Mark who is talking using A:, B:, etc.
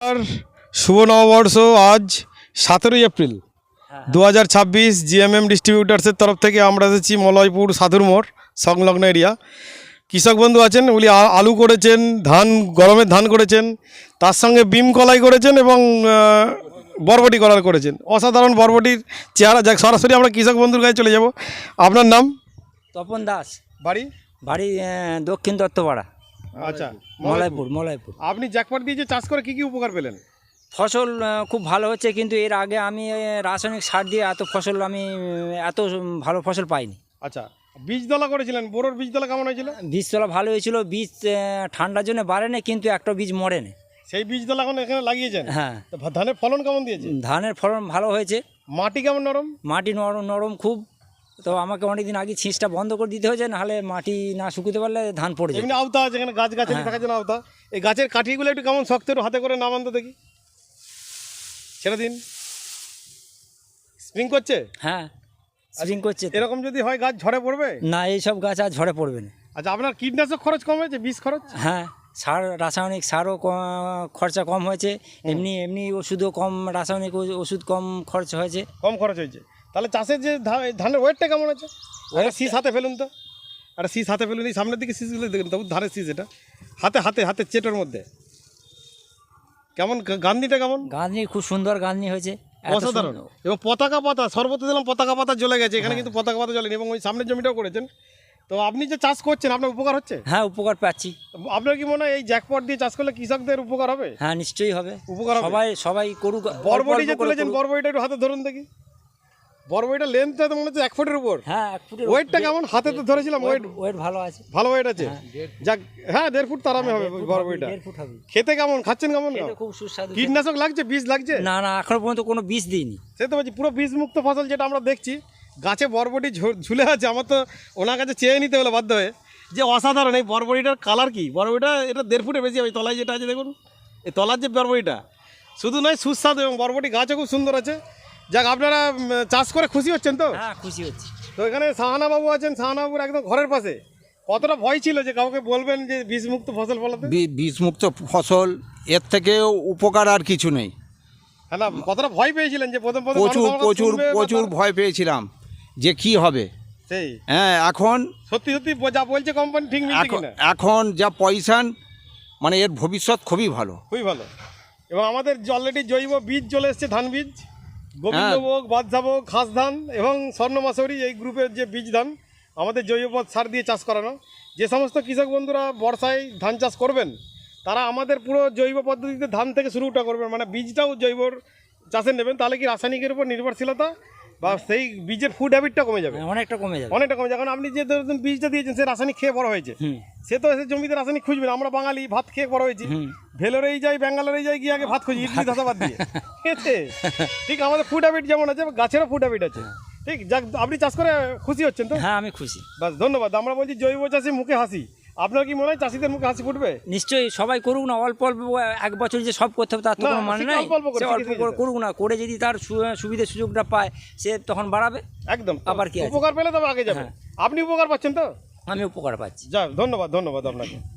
A: আর শুভ নববর্ষ আজ 17ই April 2026 GMm ডিস্ট্রিবিউটার্সের তরফ থেকে আমরা এসেছি মলয়পুর সাধুর মোড় সংলগ্ন এরিয়া। কৃষক বন্ধু আছেন, উনি আলু করেছেন, গরমের ধান করেছেন, তার সঙ্গে বিম কলাই করেছেন এবং বরবটি কলার করেছেন। অসাধারণ বরবটির চেহারা। যাক, সরাসরি আমরা কৃষক বন্ধুর কাছে চলে যাব। আপনার নাম?
B: তপন দাস।
A: বাড়ি?
B: বাড়ি দক্ষিণ দত্তপাড়া।
A: আচ্ছা,
B: মলয়পুর।
A: আপনি জ্যাকপট দিয়ে যে চাষ করে কি কি উপকার পেলেন?
B: ফসল খুব ভালো হচ্ছে, কিন্তু এর আগে আমি রাসায়নিক সার দিয়ে এত ভালো ফসল পাইনি।
A: আচ্ছা, বীজতলা করেছিলেন, বোরোর বীজতলা কেমন হয়েছিল?
B: বীজতলা ভালো হয়েছিল, বীজ ঠান্ডার জন্য বাড়েনি, কিন্তু একটা বীজ মরেনি।
A: সেই বীজতলা এখন এখানে লাগিয়েছেন?
B: হ্যাঁ।
A: ধানের ফলন কেমন দিয়েছে?
B: ধানের ফলন ভালো হয়েছে।
A: মাটি কেমন নরম?
B: মাটি নরম খুব। তো আমাকে অনেকদিন আগে ছিঁচটা বন্ধ করে দিতে হয়েছে, নাহলে মাটি না শুকিতে পারলে ধান পড়ে যায়।
A: এমনি আওতা আছে এখানে, গাছের থাকার জন্য আওতা। এই গাছের কাঠিগুলো একটু কেমন শক্ত, একটু হাতে করে নামান তো দেখি। ছেড়ে দিন। স্প্রিং করছে?
B: হ্যাঁ, স্প্রিং করছে।
A: এরকম যদি হয় গাছ ঝরে পড়বে
B: না, এইসব গাছ আর ঝরে পড়বে না।
A: আচ্ছা, আপনার কীটনাশক খরচ কম হয়েছে? বীজ খরচ?
B: হ্যাঁ, রাসায়নিক সারও খরচা কম হয়েছে, এমনি ওষুধও কম, রাসায়নিক ওষুধ কম খরচ হয়েছে।
A: কম খরচ হয়েছে। তাহলে চাষের যে ধানের ওয়েটটা কেমন আছে? একটা শীষ হাতে ফেলুন তো, একটা শীষ হাতে ফেলুন। এই সামনের দিকে শীষগুলো দেখুন, তবু ধানের শীষ এটা হাতে চেটোর মধ্যে কেমন গান্ধীটা কেমন?
B: গাঁদনি খুব সুন্দর গাঁদনি হয়েছে,
A: অসাধারণ। এবং পতাকা পাতা সর্বত্র দিলাম, পতাকা পাতা জ্বলে গেছে, এখানে কিন্তু পতাকা পাতা জ্বলেনি। এবং ওই সামনের জমিটাও করেছেন। তো আপনি যে চাষ করছেন, আপনার উপকার হচ্ছে?
B: হ্যাঁ, উপকার পাচ্ছি।
A: আপনার কি মনে হয় এই জ্যাকপট দিয়ে চাষ করলে কৃষকদের উপকার হবে?
B: হ্যাঁ, নিশ্চয়ই হবে
A: উপকার হবে।
B: সবাই করুক।
A: বরবটি যে তুলেছেন, বরবটিটা একটু হাতে ধরুন দেখি। বরবটিটা লেন্থটা তো মনে হচ্ছে 1 ফুটের উপর।
B: হ্যাঁ, 1 ফুটের।
A: ওয়েটটা কেমন? হাতে তো ধরেছিলাম,
B: ওয়েট ভালো আছে।
A: ভালো ওয়েট আছে। যাক, হ্যাঁ 1.5 ফুট আরামে হবে বরবটিটা।
B: 1.5 ফুট হবে।
A: খেতে কেমন? খাচ্ছেন কেমন?
B: খুব সুস্বাদু।
A: কীটনাশক লাগছে? বীজ লাগছে?
B: না, এখনো পর্যন্ত কোনো বীজ দিইনি।
A: সে তো বলছি পুরো বীজমুক্ত ফসল যেটা আমরা দেখছি। গাছে বরবটি ঝুলে আছে। আমার তো ওনার কাছে চেয়ে নিতে হলো বাধ্য হয়ে, যে অসাধারণ এই বরবটিটার কালার কি। বরবটিটা এটা 1.5 ফুটের বেশি হবে। তলায় যেটা আছে দেখুন, এই তলার যে বরবটিটা শুধু নয়, সুস্বাদু, এবং বরবটি গাছও খুব সুন্দর আছে। যাক, আপনারা চাষ করে খুশি হচ্ছেন তো?
B: হ্যাঁ, খুশি হচ্ছি।
A: তো এখানে সাহানাবাবু আছেন, সাহানাবাবুর একদম ঘরের পাশে। কতটা ভয় ছিল যে কাউকে বলবেন যে বিষমুক্ত ফসল ফলাতে?
C: বিষমুক্ত ফসল, এর থেকেও উপকার আর কিছু নেই।
A: হ্যাঁ, না, কতটা ভয় পেয়েছিলেন যে প্রথম
C: প্রচুর ভয় পেয়েছিলাম যে কি হবে।
A: সেই
C: হ্যাঁ, এখন
A: সত্যি যা বলছে কোম্পানি ঠিক মিলছে কিনা?
C: এখন যা পয়সান, মানে এর ভবিষ্যৎ খুবই ভালো।
A: খুবই ভালো। এবং আমাদের অলরেডি জৈব বীজ চলে এসছে, ধান বীজ, গোবিন্দভোগ, বাদশাভোগ, খাস ধান এবং স্বর্ণমাসুরি, এই গ্রুপের যে বীজ ধান আমাদের জৈব সার দিয়ে চাষ করানো। যে সমস্ত কৃষক বন্ধুরা বর্ষায় ধান চাষ করবেন, তারা আমাদের পুরো জৈব পদ্ধতিতে ধান থেকে শুরুটা করবেন, মানে বীজটাও জৈব চাষে নেবেন। তাহলে কি রাসায়নিকের উপর নির্ভরশীলতা বা সেই বীজের ফুড হ্যাবিটটা কমে যাবে।
B: অনেকটা কমে যাবে। কারণ
A: আপনি যে বীজটা দিয়েছেন, সে রাসায়নিক খেয়ে বড় হয়েছে, সে তো এসে জমিতে রাসায়নিক খুঁজবে না। আমরা বাঙালি ভাত খেয়ে বড় হয়েছি, ভেলোরেই যাই, ব্যাঙ্গালোরেই যাই, গিয়ে আগে ভাত খুঁজি, ইডলি ধোসা বাদ দিয়ে। ঠিক আমাদের ফুড হ্যাবিট যেমন আছে, গাছেরও ফুড হ্যাবিট আছে। ঠিক, যাক, আপনি চাষ করে খুশি হচ্ছেন তো?
B: হ্যাঁ, আমি খুশি।
A: বাস, ধন্যবাদ। আমরা বলছি জৈব চাষি মুখে হাসি। আপনার কি মনে হয় চাষিদের মুখে হাসি ফুটবে?
B: নিশ্চয়ই সবাই করুক না। অল্প এক বছর যে সব করতে হবে তার তো কোনো মানে নাই। অল্প করে করুক না, করে যদি তার সুবিধা সুযোগটা পায়, সে তখন বাড়াবে।
A: একদম।
B: আবার কি
A: উপকার পেলে তবে আগে যাবে। আপনি উপকার পাচ্ছেন তো?
B: আমি উপকার পাচ্ছি।
A: যাক, ধন্যবাদ আপনাকে।